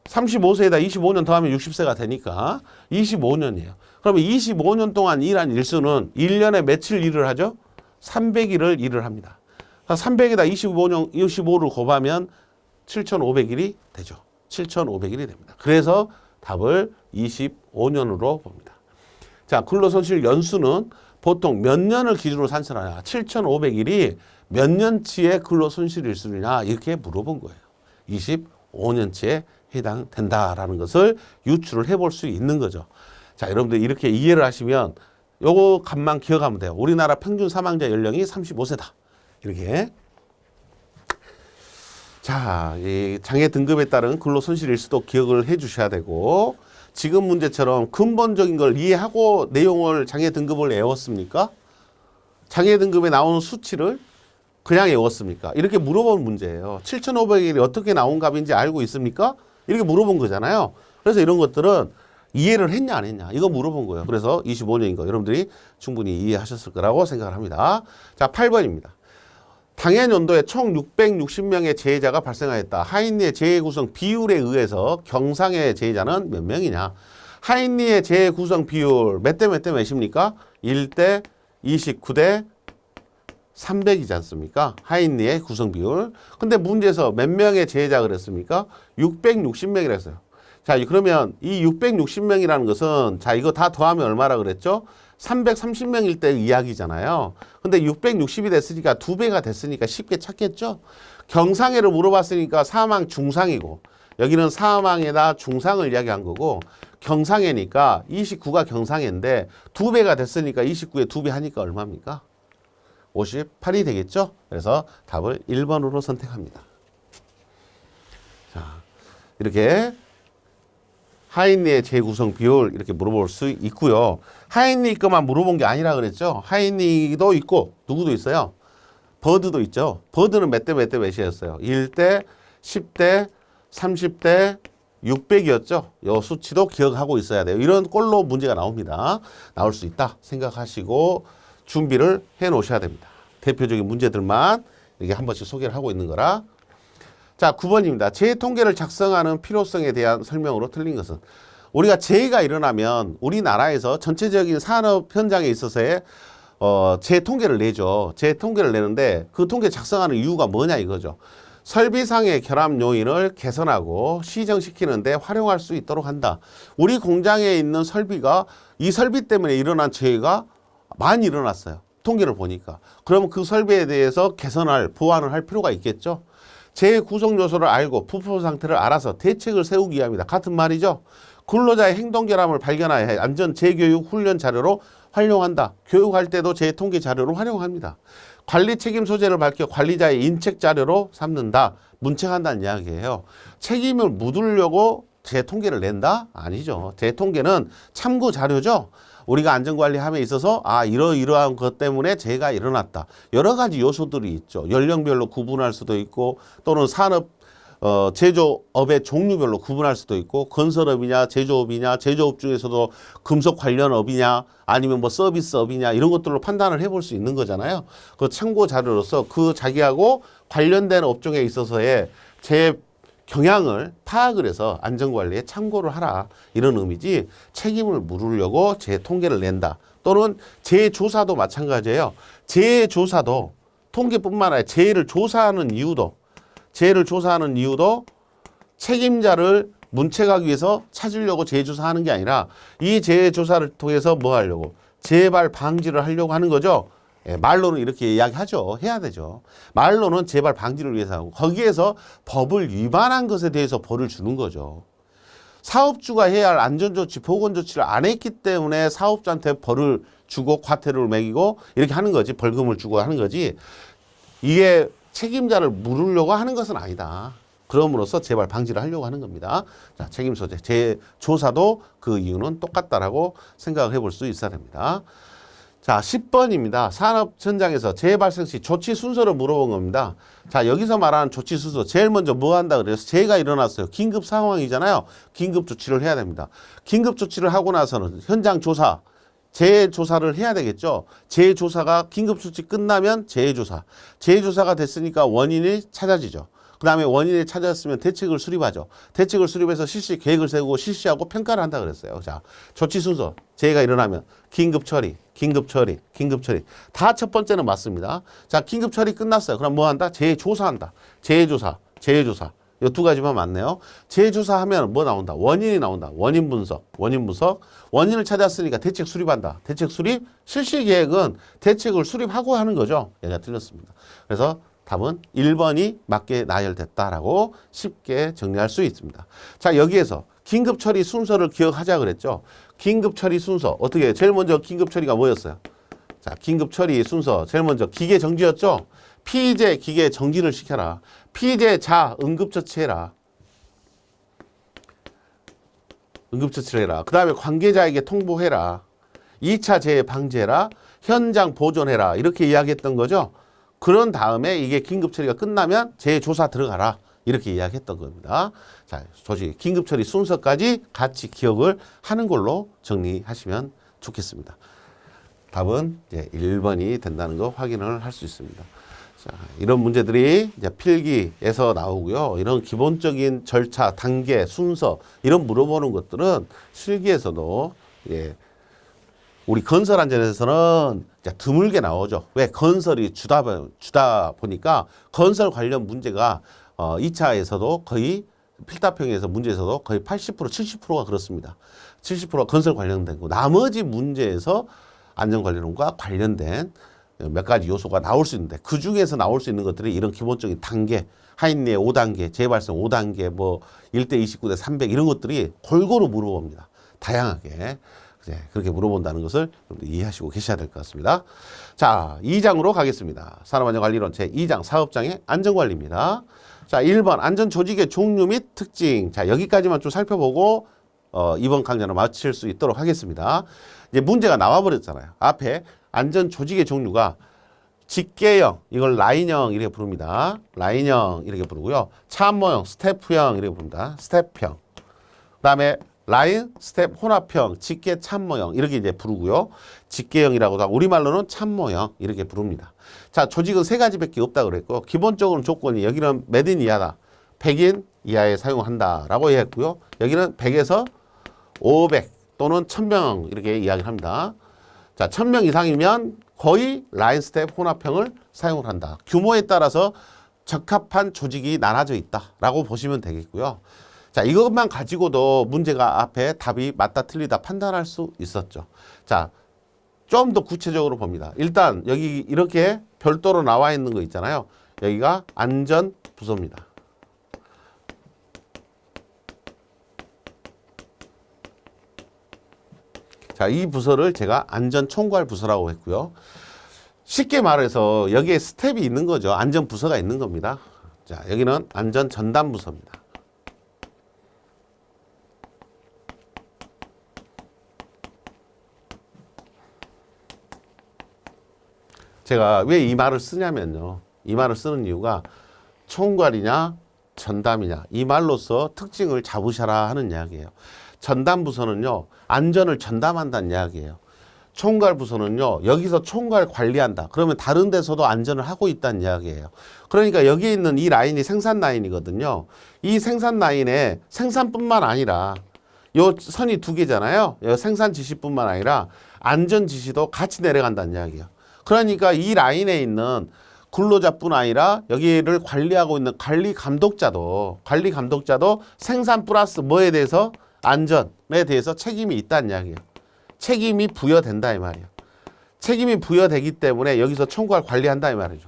35세에다 25년 더하면 60세가 되니까 25년이에요. 그러면 25년 동안 일한 일수는 1년에 며칠 일을 하죠? 300일을 일을 합니다. 300에다 25를 곱하면 7,500일이 되죠. 7,500일이 됩니다. 그래서 답을 25년으로 봅니다. 자, 근로손실 연수는 보통 몇 년을 기준으로 산출하냐? 7,500일이 몇 년치의 근로손실 일수냐? 이렇게 물어본 거예요. 25년치의 해당된다라는 것을 유추를 해볼 수 있는 거죠. 자, 여러분들 이렇게 이해를 하시면 요거 값만 기억하면 돼요. 우리나라 평균 사망자 연령이 35세다. 이렇게. 자, 이 장애 등급에 따른 근로 손실 일수도 기억을 해 주셔야 되고, 지금 문제처럼 근본적인 걸 이해하고 내용을 장애 등급을 외웠습니까? 장애 등급에 나오는 수치를 그냥 외웠습니까? 이렇게 물어본 문제예요. 7,500일이 어떻게 나온 값인지 알고 있습니까? 이렇게 물어본 거잖아요. 그래서 이런 것들은 이해를 했냐 안 했냐 이거 물어본 거예요. 그래서 25년인 거 여러분들이 충분히 이해하셨을 거라고 생각을 합니다. 자, 8번입니다. 당해 연도에 총 660명의 재해자가 발생하였다. 하인리의 재해 구성 비율에 의해서 경상의 재해자는 몇 명이냐? 하인리의 재해 구성 비율 몇 대 몇 대 몇입니까? 1대 29대 300이지 않습니까? 하인리의 구성 비율. 근데 문제에서 몇 명의 재해자 그랬습니까? 660명이라 했어요. 자, 그러면 이 660명이라는 것은 자, 이거 다 더하면 얼마라 그랬죠? 330명일 때 이야기잖아요. 근데 660이 됐으니까 2배가 됐으니까 쉽게 찾겠죠? 경상해를 물어봤으니까 사망 중상이고 여기는 사망에다 중상을 이야기한 거고 경상해니까 29가 경상해인데 2배가 됐으니까 29에 2배 하니까 얼마입니까? 58이 되겠죠? 그래서 답을 1번으로 선택합니다. 자, 이렇게 하인리의 재구성 비율 이렇게 물어볼 수 있고요. 하인리 것만 물어본 게 아니라 그랬죠. 하인리도 있고 누구도 있어요. 버드도 있죠. 버드는 몇 대 몇 대 몇이었어요. 1대, 10대, 30대, 600이었죠. 이 수치도 기억하고 있어야 돼요. 이런 꼴로 문제가 나옵니다. 나올 수 있다 생각하시고 준비를 해 놓으셔야 됩니다. 대표적인 문제들만 이렇게 한 번씩 소개를 하고 있는 거라. 자, 9번입니다. 재해 통계를 작성하는 필요성에 대한 설명으로 틀린 것은 우리가 재해가 일어나면 우리나라에서 전체적인 산업 현장에 있어서의 재해 통계를 내죠. 재해 통계를 내는데 그 통계 작성하는 이유가 뭐냐 이거죠. 설비상의 결함 요인을 개선하고 시정시키는데 활용할 수 있도록 한다. 우리 공장에 있는 설비가 이 설비 때문에 일어난 재해가 많이 일어났어요. 통계를 보니까. 그러면 그 설비에 대해서 개선할, 보완을 할 필요가 있겠죠. 재해 구성 요소를 알고 부품 상태를 알아서 대책을 세우기 위함이다. 같은 말이죠. 근로자의 행동 결함을 발견하여 안전 재교육 훈련 자료로 활용한다. 교육할 때도 재해 통계 자료로 활용합니다. 관리 책임 소재를 밝혀 관리자의 인책 자료로 삼는다. 문책한다는 이야기예요. 책임을 묻으려고 재해 통계를 낸다? 아니죠. 재해 통계는 참고 자료죠. 우리가 안전관리함에 있어서 이러이러한 것 때문에 재해가 일어났다. 여러 가지 요소들이 있죠. 연령별로 구분할 수도 있고 또는 산업 제조업의 종류별로 구분할 수도 있고 건설업이냐 제조업이냐 제조업 중에서도 금속 관련업이냐 아니면 뭐 서비스업이냐 이런 것들로 판단을 해볼 수 있는 거잖아요. 그 참고 자료로서 그 자기하고 관련된 업종에 있어서의 재해 경향을 파악을 해서 안전관리에 참고를 하라 이런 의미지 책임을 물으려고 재해 통계를 낸다. 또는 재해조사도 마찬가지예요. 재해조사도 통계뿐만 아니라 재해를 조사하는 이유도 책임자를 문책하기 위해서 찾으려고 재해조사하는 게 아니라 이 재해조사를 통해서 뭐 하려고 재발 방지를 하려고 하는 거죠. 말로는 이렇게 이야기하죠. 해야 되죠. 말로는 재발 방지를 위해서 하고 거기에서 법을 위반한 것에 대해서 벌을 주는 거죠. 사업주가 해야 할 안전조치, 보건조치를 안 했기 때문에 사업자한테 벌을 주고 과태료를 매기고 이렇게 하는 거지. 벌금을 주고 하는 거지. 이게 책임자를 물으려고 하는 것은 아니다. 그럼으로써 재발 방지를 하려고 하는 겁니다. 자, 책임 소재, 재조사도 그 이유는 똑같다라고 생각을 해볼 수 있어야 됩니다. 자, 10번입니다. 산업 현장에서 재해 발생 시 조치 순서를 물어본 겁니다. 자, 여기서 말하는 조치 순서. 제일 먼저 뭐 한다 그래서 재해가 일어났어요. 긴급 상황이잖아요. 긴급 조치를 해야 됩니다. 긴급 조치를 하고 나서는 현장 조사, 재해 조사를 해야 되겠죠. 재해 조사가 긴급 조치 끝나면 재해 조사. 재해 조사가 됐으니까 원인이 찾아지죠. 그 다음에 원인을 찾았으면 대책을 수립하죠. 대책을 수립해서 실시 계획을 세우고 실시하고 평가를 한다 그랬어요. 자, 조치 순서. 재해가 일어나면 긴급 처리. 다 첫 번째는 맞습니다. 자, 긴급 처리 끝났어요. 그럼 뭐 한다? 재해 조사한다. 재해 조사. 이 두 가지만 맞네요. 재해 조사하면 뭐 나온다? 원인이 나온다. 원인 분석. 원인을 찾았으니까 대책 수립한다. 대책 수립. 실시 계획은 대책을 수립하고 하는 거죠. 얘가 틀렸습니다. 그래서 답은 1번이 맞게 나열됐다라고 쉽게 정리할 수 있습니다. 자, 여기에서 긴급 처리 순서를 기억하자 그랬죠. 긴급 처리 순서 어떻게 해요? 제일 먼저 긴급 처리가 뭐였어요? 자, 긴급 처리 순서 제일 먼저 기계 정지였죠. 피의제 기계 정지를 시켜라. 피의제 자 응급처치해라. 응급처치를 해라. 그 다음에 관계자에게 통보해라. 2차 재해 방지해라. 현장 보존해라. 이렇게 이야기했던 거죠. 그런 다음에 이게 긴급 처리가 끝나면 재조사 들어가라. 이렇게 이야기했던 겁니다. 자, 조직 긴급 처리 순서까지 같이 기억을 하는 걸로 정리하시면 좋겠습니다. 답은 이제 1번이 된다는 거 확인을 할 수 있습니다. 자, 이런 문제들이 이제 필기에서 나오고요. 이런 기본적인 절차, 단계, 순서 이런 물어보는 것들은 실기에서도 예, 우리 건설 안전에서는 드물게 나오죠. 왜? 건설이 주다 보니까 건설 관련 문제가 2차에서도 거의 필답형에서 문제에서도 거의 80%, 70%가 그렇습니다. 70%가 건설 관련된 거. 나머지 문제에서 안전관리론과 관련된 몇 가지 요소가 나올 수 있는데 그 중에서 나올 수 있는 것들이 이런 기본적인 단계, 하인리의 5단계, 재발생 5단계, 뭐 1대 29대 300 이런 것들이 골고루 물어봅니다. 다양하게. 그렇게 물어본다는 것을 이해하시고 계셔야 될 것 같습니다. 자, 2장으로 가겠습니다. 산업안전관리론 제2장 사업장의 안전관리입니다. 자, 1번 안전조직의 종류 및 특징. 자, 여기까지만 좀 살펴보고 이번 강좌를 마칠 수 있도록 하겠습니다. 이제 문제가 나와버렸잖아요. 앞에 안전조직의 종류가 직계형, 이걸 라인형 이렇게 부릅니다. 라인형 이렇게 부르고요. 참모형, 스태프형 이렇게 부릅니다. 스태프형. 그 다음에 라인, 스텝, 혼합형, 직계, 참모형 이렇게 이제 부르고요. 직계형이라고도 하고 우리말로는 참모형 이렇게 부릅니다. 자, 조직은 3가지밖에 없다 그랬고 기본적으로 조건이 여기는 몇인 이하다. 100인 이하에 사용한다라고 했고요. 여기는 100에서 500 또는 1000명 이렇게 이야기를 합니다. 자, 1000명 이상이면 거의 라인, 스텝, 혼합형을 사용을 한다. 규모에 따라서 적합한 조직이 나눠져 있다라고 보시면 되겠고요. 자, 이것만 가지고도 문제가 앞에 답이 맞다 틀리다 판단할 수 있었죠. 자, 좀 더 구체적으로 봅니다. 일단 여기 이렇게 별도로 나와 있는 거 있잖아요. 여기가 안전부서입니다. 자, 이 부서를 제가 안전총괄부서라고 했고요. 쉽게 말해서 여기에 스텝이 있는 거죠. 안전부서가 있는 겁니다. 자, 여기는 안전전담부서입니다. 제가 왜 이 말을 쓰냐면요. 이 말을 쓰는 이유가 총괄이냐 전담이냐 이 말로서 특징을 잡으셔라 하는 이야기예요. 전담부서는요. 안전을 전담한다는 이야기예요. 총괄부서는요. 여기서 총괄 관리한다. 그러면 다른 데서도 안전을 하고 있다는 이야기예요. 그러니까 여기 있는 이 라인이 생산 라인이거든요. 이 생산 라인에 생산뿐만 아니라 요 선이 2개잖아요. 생산 지시뿐만 아니라 안전 지시도 같이 내려간다는 이야기예요. 그러니까 이 라인에 있는 근로자뿐 아니라 여기를 관리하고 있는 관리 감독자도 생산 플러스 뭐에 대해서 안전에 대해서 책임이 있다는 이야기예요. 책임이 부여된다 이 말이에요. 책임이 부여되기 때문에 여기서 총괄 관리한다 이 말이죠.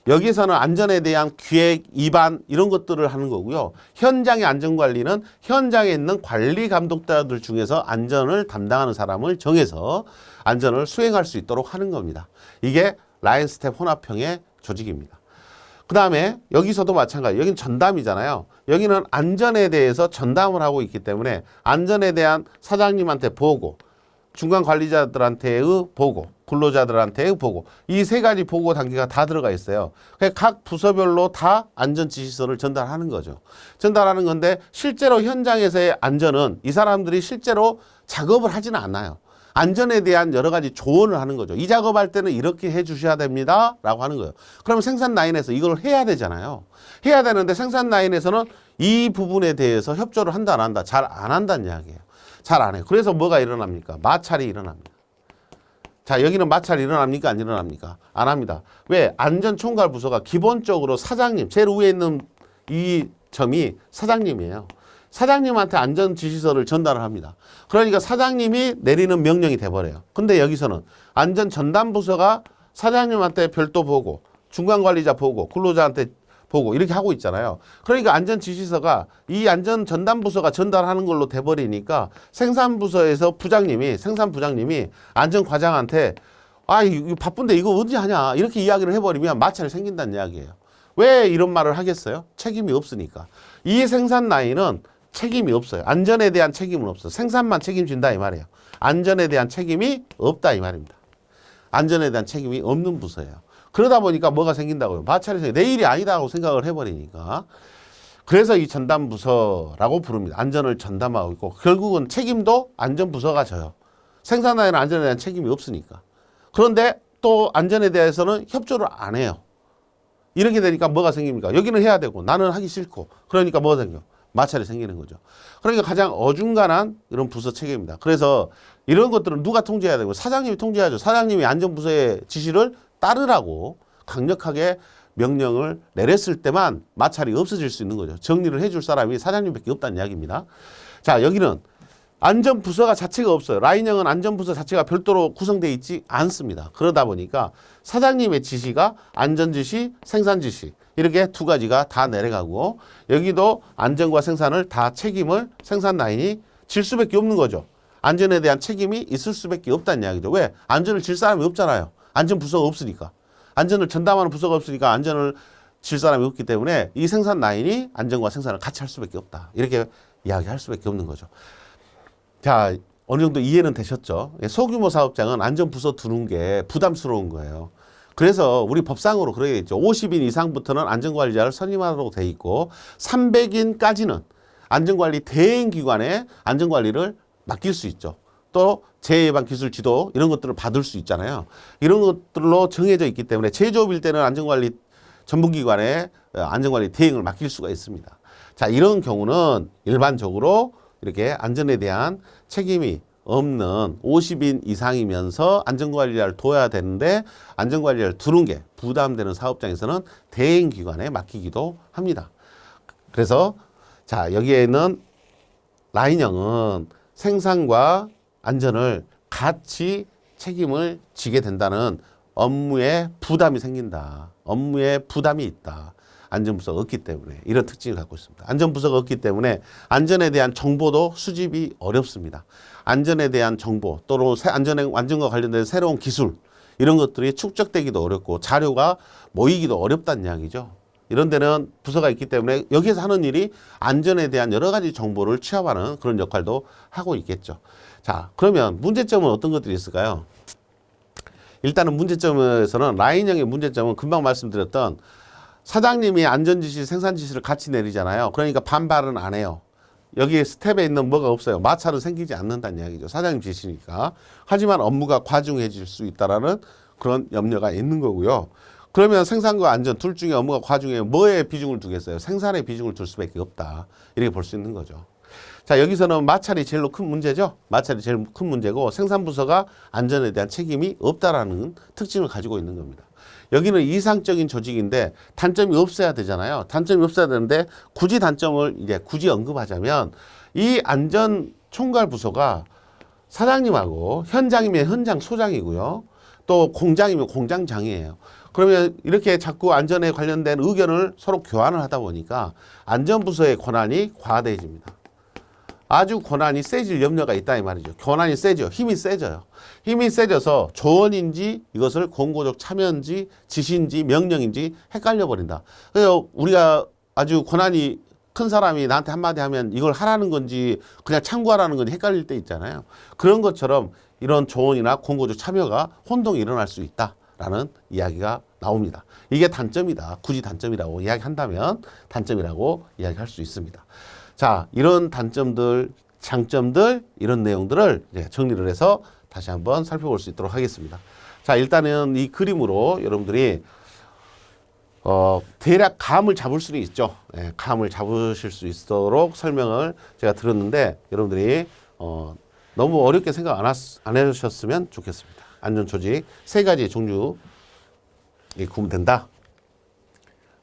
여기서는 안전에 대한 기획, 입안 이런 것들을 하는 거고요. 현장의 안전관리는 현장에 있는 관리 감독자들 중에서 안전을 담당하는 사람을 정해서 안전을 수행할 수 있도록 하는 겁니다. 이게 라인 스텝 혼합형의 조직입니다. 그 다음에 여기서도 마찬가지. 여기는 전담이잖아요. 여기는 안전에 대해서 전담을 하고 있기 때문에 안전에 대한 사장님한테 보고, 중간 관리자들한테의 보고, 근로자들한테의 보고, 이 3가지 보고 단계가 다 들어가 있어요. 각 부서별로 다 안전 지시서를 전달하는 거죠. 전달하는 건데 실제로 현장에서의 안전은 이 사람들이 실제로 작업을 하지는 않아요. 안전에 대한 여러 가지 조언을 하는 거죠. 이 작업할 때는 이렇게 해 주셔야 됩니다 라고 하는 거예요. 그러면 생산 라인에서 이걸 해야 되잖아요. 해야 되는데 생산 라인에서는 이 부분에 대해서 협조를 한다 안 한다? 잘 안 한다는 이야기예요. 잘 안 해요. 그래서 뭐가 일어납니까? 마찰이 일어납니다. 자, 여기는 마찰이 일어납니까? 안 일어납니까? 안 합니다. 왜? 안전총괄부서가 기본적으로 사장님, 제일 위에 있는 이 점이 사장님이에요. 사장님한테 안전지시서를 전달을 합니다. 그러니까 사장님이 내리는 명령이 돼버려요. 근데 여기서는 안전전담부서가 사장님한테 별도 보고, 중간관리자 보고 근로자한테 보고 이렇게 하고 있잖아요. 그러니까 안전지시서가 이 안전전담부서가 전달하는 걸로 돼버리니까 생산부서에서 생산부장님이 안전과장한테 아, 이거 바쁜데 이거 언제 하냐 이렇게 이야기를 해버리면 마찰이 생긴다는 이야기예요. 왜 이런 말을 하겠어요? 책임이 없으니까. 이 생산 라인은 책임이 없어요. 안전에 대한 책임은 없어요. 생산만 책임진다 이 말이에요. 안전에 대한 책임이 없다 이 말입니다. 안전에 대한 책임이 없는 부서예요. 그러다 보니까 뭐가 생긴다고요? 마찰이 생겨. 내 일이 아니다라고 생각을 해버리니까. 그래서 이 전담부서라고 부릅니다. 안전을 전담하고 있고 결국은 책임도 안전부서가 져요. 생산 라인은 안전에 대한 책임이 없으니까. 그런데 또 안전에 대해서는 협조를 안 해요. 이렇게 되니까 뭐가 생깁니까? 여기는 해야 되고 나는 하기 싫고 그러니까 뭐가 생겨? 마찰이 생기는 거죠. 그러니까 가장 어중간한 이런 부서 체계입니다. 그래서 이런 것들은 누가 통제해야 되고 사장님이 통제해야죠. 사장님이 안전부서의 지시를 따르라고 강력하게 명령을 내렸을 때만 마찰이 없어질 수 있는 거죠. 정리를 해줄 사람이 사장님밖에 없다는 이야기입니다. 자, 여기는 안전부서가 자체가 없어요. 라인형은 안전부서 자체가 별도로 구성되어 있지 않습니다. 그러다 보니까 사장님의 지시가 안전지시, 생산지시 이렇게 두 가지가 다 내려가고 여기도 안전과 생산을 다 책임을 생산 라인이 질 수밖에 없는 거죠. 안전에 대한 책임이 있을 수밖에 없다는 이야기죠. 왜? 안전을 질 사람이 없잖아요. 안전부서가 없으니까. 안전을 전담하는 부서가 없으니까 안전을 질 사람이 없기 때문에 이 생산 라인이 안전과 생산을 같이 할 수밖에 없다. 이렇게 이야기할 수밖에 없는 거죠. 자, 어느 정도 이해는 되셨죠? 소규모 사업장은 안전부서 두는 게 부담스러운 거예요. 그래서 우리 법상으로 그러게 있죠. 50인 이상부터는 안전관리자를 선임하도록 돼 있고 300인까지는 안전관리 대행기관에 안전관리를 맡길 수 있죠. 또 재예방기술 지도 이런 것들을 받을 수 있잖아요. 이런 것들로 정해져 있기 때문에 제조업일 때는 안전관리 전문기관에 안전관리 대행을 맡길 수가 있습니다. 자, 이런 경우는 일반적으로 이렇게 안전에 대한 책임이 없는 50인 이상이면서 안전관리자를 둬야 되는데 안전관리자를 두는 게 부담되는 사업장에서는 대행기관에 맡기기도 합니다. 그래서 자, 여기에는 라인형은 생산과 안전을 같이 책임을 지게 된다는 업무에 부담이 생긴다. 업무에 부담이 있다. 안전부서가 없기 때문에 이런 특징을 갖고 있습니다. 안전부서가 없기 때문에 안전에 대한 정보도 수집이 어렵습니다. 안전에 대한 정보 또는 안전과 관련된 새로운 기술 이런 것들이 축적되기도 어렵고 자료가 모이기도 어렵다는 이야기죠. 이런 데는 부서가 있기 때문에 여기에서 하는 일이 안전에 대한 여러 가지 정보를 취합하는 그런 역할도 하고 있겠죠. 자, 그러면 문제점은 어떤 것들이 있을까요? 일단은 문제점에서는 라인형의 문제점은 금방 말씀드렸던 사장님이 안전지시, 생산지시를 같이 내리잖아요. 그러니까 반발은 안 해요. 여기 스텝에 있는 뭐가 없어요. 마찰은 생기지 않는다는 이야기죠. 사장님 지시니까. 하지만 업무가 과중해질 수 있다라는 그런 염려가 있는 거고요. 그러면 생산과 안전 둘 중에 업무가 과중해 뭐에 비중을 두겠어요? 생산에 비중을 둘 수밖에 없다. 이렇게 볼 수 있는 거죠. 자, 여기서는 마찰이 제일 큰 문제죠. 마찰이 제일 큰 문제고 생산부서가 안전에 대한 책임이 없다라는 특징을 가지고 있는 겁니다. 여기는 이상적인 조직인데 단점이 없어야 되잖아요. 단점이 없어야 되는데 굳이 단점을 이제 굳이 언급하자면 이 안전 총괄 부서가 사장님하고 현장이면 현장 소장이고요. 또 공장이면 공장장이에요. 그러면 이렇게 자꾸 안전에 관련된 의견을 서로 교환을 하다 보니까 안전부서의 권한이 과대해집니다. 아주 권한이 세질 염려가 있다 이 말이죠. 권한이 세죠. 힘이 세져요. 힘이 세져서 조언인지 이것을 권고적 참여인지 지시인지 명령인지 헷갈려 버린다. 그래서 우리가 아주 권한이 큰 사람이 나한테 한마디 하면 이걸 하라는 건지 그냥 참고하라는 건지 헷갈릴 때 있잖아요. 그런 것처럼 이런 조언이나 권고적 참여가 혼동이 일어날 수 있다라는 이야기가 나옵니다. 이게 단점이다. 굳이 단점이라고 이야기한다면 단점이라고 이야기할 수 있습니다. 자, 이런 단점들, 장점들, 이런 내용들을 이제 정리를 해서 다시 한번 살펴볼 수 있도록 하겠습니다. 자, 일단은 이 그림으로 여러분들이 대략 감을 잡을 수는 있죠. 네, 감을 잡으실 수 있도록 설명을 제가 들었는데 여러분들이 너무 어렵게 생각 안 해주셨으면 좋겠습니다. 안전조직 세 가지 종류 구면 된다.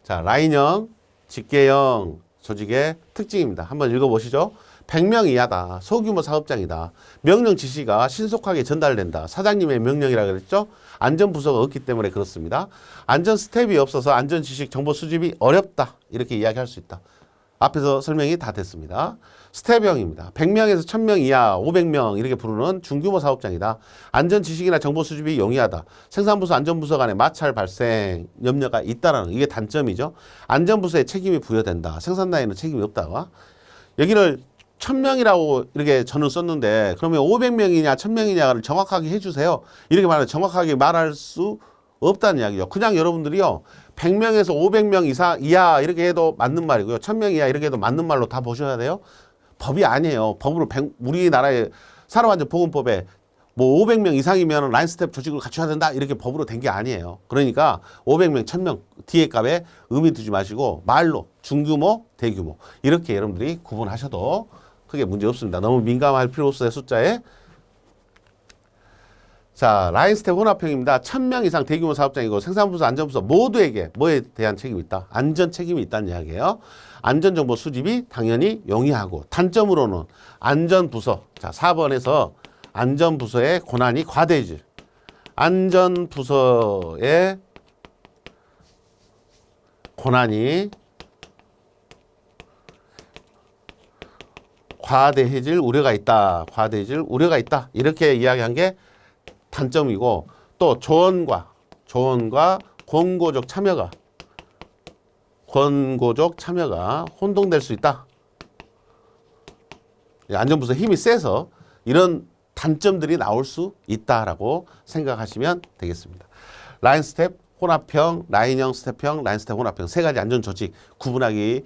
자, 라인형, 직계형 조직의 특징입니다. 한번 읽어보시죠. 100명 이하다. 소규모 사업장이다. 명령 지시가 신속하게 전달된다. 사장님의 명령이라 그랬죠? 안전부서가 없기 때문에 그렇습니다. 안전 스텝이 없어서 안전 지식 정보 수집이 어렵다. 이렇게 이야기할 수 있다. 앞에서 설명이 다 됐습니다. 스텝형입니다. 100명에서 1000명 이하, 500명 이렇게 부르는 중규모 사업장이다. 안전 지식이나 정보 수집이 용이하다. 생산부서, 안전부서 간에 마찰 발생 염려가 있다라는 이게 단점이죠. 안전부서에 책임이 부여된다. 생산 라인은 책임이 없다. 여기를 1000명이라고 이렇게 저는 썼는데 그러면 500명이냐 1000명이냐를 정확하게 해주세요. 이렇게 말하면 정확하게 말할 수 없다는 이야기죠. 그냥 여러분들이요. 100명에서 500명 이하 이렇게 해도 맞는 말이고요. 1000명 이하 이렇게 해도 맞는 말로 다 보셔야 돼요. 법이 아니에요. 법으로 우리나라의 산업안전보건법에 뭐 500명 이상이면 라인 스텝 조직을 갖춰야 된다 이렇게 법으로 된 게 아니에요. 그러니까 500명, 1000명 뒤에 값에 의미 두지 마시고 말로 중규모, 대규모 이렇게 여러분들이 구분하셔도 크게 문제 없습니다. 너무 민감할 필요 없어요. 숫자에. 자, 라인 스텝 혼합형입니다. 1000명 이상 대규모 사업장이고 생산부서, 안전부서 모두에게 뭐에 대한 책임이 있다? 안전 책임이 있다는 이야기예요. 안전정보 수집이 당연히 용이하고 단점으로는 안전부서, 자 4번에서 안전부서의 권한이 과대해질. 안전부서의 권한이 과대해질 우려가 있다. 과대해질 우려가 있다. 이렇게 이야기한 게 단점이고 또 조언과 권고적 참여가 혼동될 수 있다. 안전부서 힘이 세서 이런 단점들이 나올 수 있다라고 생각하시면 되겠습니다. 라인 스텝, 혼합형, 라인형, 스텝형, 라인 스텝, 혼합형 세 가지 안전 조직 구분하기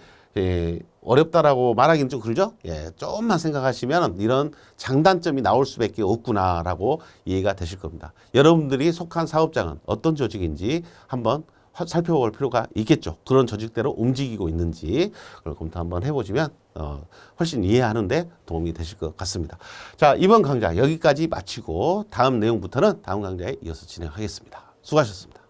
어렵다라고 말하기는 좀 그러죠? 예, 조금만 생각하시면 이런 장단점이 나올 수밖에 없구나라고 이해가 되실 겁니다. 여러분들이 속한 사업장은 어떤 조직인지 한번 살펴볼 필요가 있겠죠. 그런 조직대로 움직이고 있는지 그걸 검토 한번 해보시면 훨씬 이해하는데 도움이 되실 것 같습니다. 자, 이번 강좌 여기까지 마치고 다음 내용부터는 다음 강좌에 이어서 진행하겠습니다. 수고하셨습니다.